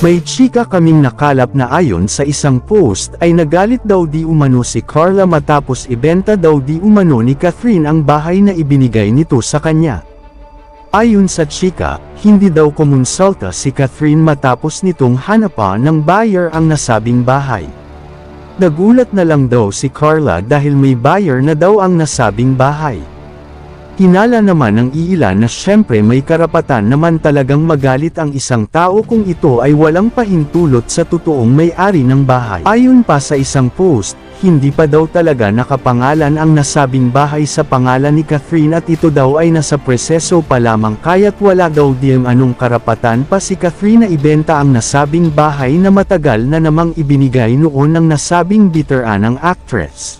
May chika kaming nakalap na ayon sa isang post ay nagalit daw di umano si Carla matapos ibenta daw di umano ni Catherine ang bahay na ibinigay nito sa kanya. Ayon sa chika, hindi daw kumonsulta si Catherine matapos nitong hanapan ng buyer ang nasabing bahay. Nagulat na lang daw si Carla dahil may buyer na daw ang nasabing bahay. Hinala naman ng iilan na syempre may karapatan naman talagang magalit ang isang tao kung ito ay walang pahintulot sa totoong may-ari ng bahay. Ayon pa sa isang post, hindi pa daw talaga nakapangalan ang nasabing bahay sa pangalan ni Catherine at ito daw ay nasa proseso pa lamang kaya't wala daw diyang anong karapatan pa si Catherine na ibenta ang nasabing bahay na matagal na namang ibinigay noon ng nasabing biteranang actress.